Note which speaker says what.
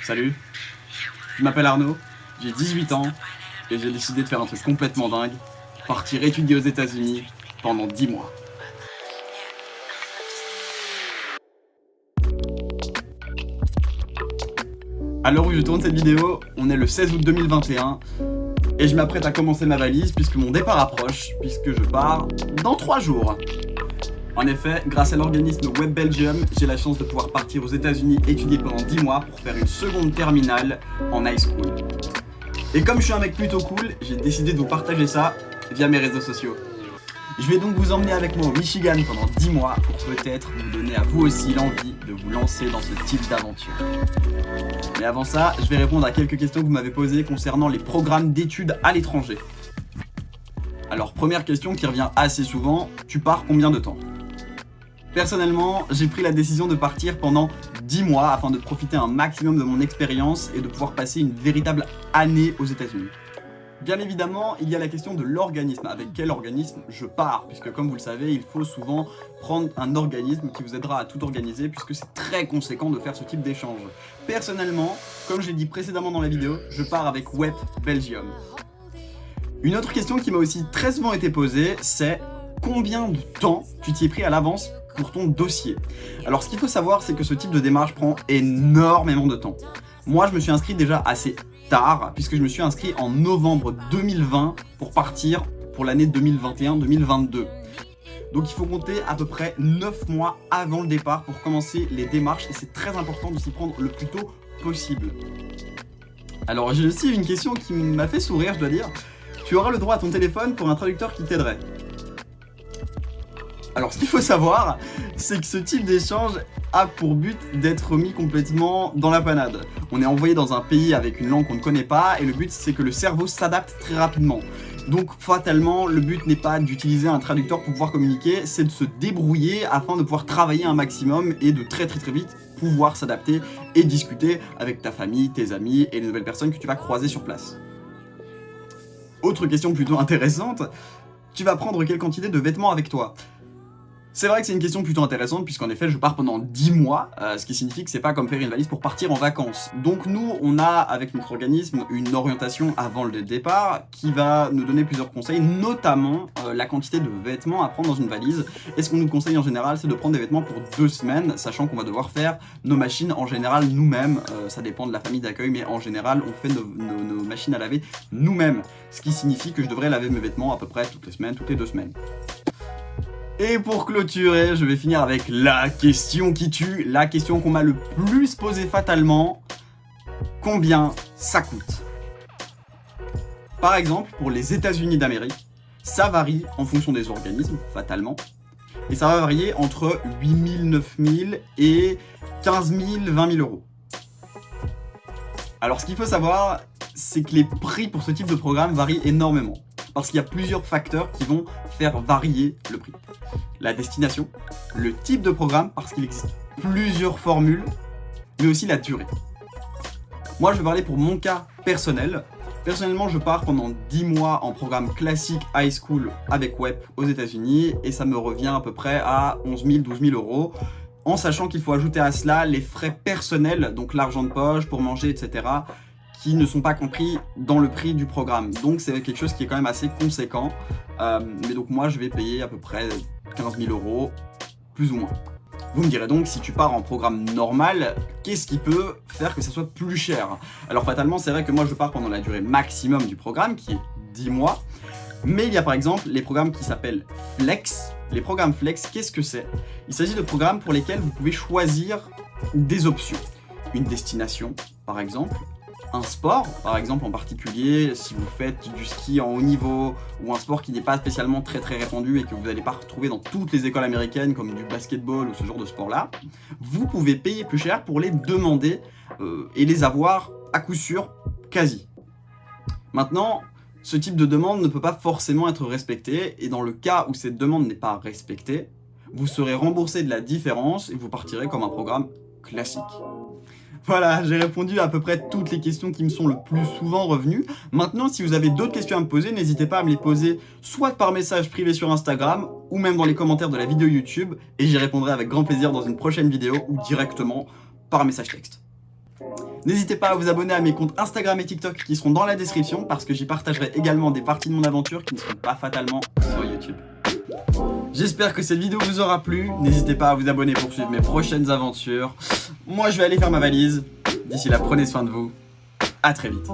Speaker 1: Salut, je m'appelle Arnaud, j'ai 18 ans et j'ai décidé de faire un truc complètement dingue, partir étudier aux États-Unis pendant 10 mois. À l'heure où je tourne cette vidéo, on est le 16 août 2021 et je m'apprête à commencer ma valise puisque mon départ approche, puisque je pars dans 3 jours. En effet, grâce à l'organisme Web Belgium, j'ai la chance de pouvoir partir aux États-Unis étudier pendant 10 mois pour faire une seconde terminale en high school. Et comme je suis un mec plutôt cool, j'ai décidé de vous partager ça via mes réseaux sociaux. Je vais donc vous emmener avec moi au Michigan pendant 10 mois pour peut-être vous donner à vous aussi l'envie de vous lancer dans ce type d'aventure. Mais avant ça, je vais répondre à quelques questions que vous m'avez posées concernant les programmes d'études à l'étranger. Alors, première question qui revient assez souvent, tu pars combien de temps ? Personnellement, j'ai pris la décision de partir pendant 10 mois afin de profiter un maximum de mon expérience et de pouvoir passer une véritable année aux États-Unis. Bien évidemment, il y a la question de l'organisme. Avec quel organisme je pars ? Puisque comme vous le savez, il faut souvent prendre un organisme qui vous aidera à tout organiser puisque c'est très conséquent de faire ce type d'échange. Personnellement, comme j'ai dit précédemment dans la vidéo, je pars avec Web Belgium. Une autre question qui m'a aussi très souvent été posée, c'est combien de temps tu t'y es pris à l'avance pour ton dossier ? Alors ce qu'il faut savoir, c'est que ce type de démarche prend énormément de temps. Moi, je me suis inscrit déjà assez tard, puisque je me suis inscrit en novembre 2020 pour partir pour l'année 2021-2022. Donc il faut compter à peu près 9 mois avant le départ pour commencer les démarches, et c'est très important de s'y prendre le plus tôt possible. Alors j'ai aussi une question qui m'a fait sourire, je dois dire. Tu auras le droit à ton téléphone pour un traducteur qui t'aiderait. Alors ce qu'il faut savoir, c'est que ce type d'échange a pour but d'être mis complètement dans la panade. On est envoyé dans un pays avec une langue qu'on ne connaît pas et le but c'est que le cerveau s'adapte très rapidement. Donc fatalement, le but n'est pas d'utiliser un traducteur pour pouvoir communiquer, c'est de se débrouiller afin de pouvoir travailler un maximum et de très vite pouvoir s'adapter et discuter avec ta famille, tes amis et les nouvelles personnes que tu vas croiser sur place. Autre question plutôt intéressante, tu vas prendre quelle quantité de vêtements avec toi ? C'est vrai que c'est une question plutôt intéressante puisqu'en effet je pars pendant 10 mois, ce qui signifie que c'est pas comme faire une valise pour partir en vacances. Donc nous, on a avec notre organisme une orientation avant le départ qui va nous donner plusieurs conseils, notamment la quantité de vêtements à prendre dans une valise. Et ce qu'on nous conseille en général, c'est de prendre des vêtements pour 2 semaines, sachant qu'on va devoir faire nos machines en général nous-mêmes. Ça dépend de la famille d'accueil, mais en général on fait nos machines à laver nous-mêmes. Ce qui signifie que je devrais laver mes vêtements à peu près toutes les semaines, toutes les 2 semaines. Et pour clôturer, je vais finir avec la question qui tue, la question qu'on m'a le plus posée fatalement. Combien ça coûte ? Par exemple, pour les États-Unis d'Amérique, ça varie en fonction des organismes, fatalement. Et ça va varier entre 8 000, 9 000 et 15 000, 20 000 euros. Alors ce qu'il faut savoir, c'est que les prix pour ce type de programme varient énormément. Parce qu'il y a plusieurs facteurs qui vont faire varier le prix. La destination, le type de programme, parce qu'il existe plusieurs formules, mais aussi la durée. Moi, je vais parler pour mon cas personnel. Personnellement, je pars pendant 10 mois en programme classique high school avec Web aux États-Unis et ça me revient à peu près à 11 000, 12 000 euros. En sachant qu'il faut ajouter à cela les frais personnels, donc l'argent de poche pour manger, etc., qui ne sont pas compris dans le prix du programme. Donc c'est quelque chose qui est quand même assez conséquent. Mais donc moi je vais payer à peu près 15 000 euros, plus ou moins. Vous me direz donc, si tu pars en programme normal, qu'est-ce qui peut faire que ça soit plus cher ? Alors fatalement, c'est vrai que moi je pars pendant la durée maximum du programme, qui est 10 mois. Mais il y a par exemple les programmes qui s'appellent Flex. Les programmes Flex, qu'est-ce que c'est ? Il s'agit de programmes pour lesquels vous pouvez choisir des options. Une destination, par exemple. Un sport, par exemple en particulier, si vous faites du ski en haut niveau ou un sport qui n'est pas spécialement très répandu et que vous n'allez pas retrouver dans toutes les écoles américaines comme du basketball ou ce genre de sport-là, vous pouvez payer plus cher pour les demander et les avoir à coup sûr quasi. Maintenant, ce type de demande ne peut pas forcément être respecté et dans le cas où cette demande n'est pas respectée, vous serez remboursé de la différence et vous partirez comme un programme classique. Voilà, j'ai répondu à peu près toutes les questions qui me sont le plus souvent revenues. Maintenant, si vous avez d'autres questions à me poser, n'hésitez pas à me les poser soit par message privé sur Instagram ou même dans les commentaires de la vidéo YouTube et j'y répondrai avec grand plaisir dans une prochaine vidéo ou directement par message texte. N'hésitez pas à vous abonner à mes comptes Instagram et TikTok qui seront dans la description parce que j'y partagerai également des parties de mon aventure qui ne seront pas fatalement sur YouTube. J'espère que cette vidéo vous aura plu. N'hésitez pas à vous abonner pour suivre mes prochaines aventures. Moi, je vais aller faire ma valise. D'ici là, prenez soin de vous. À très vite.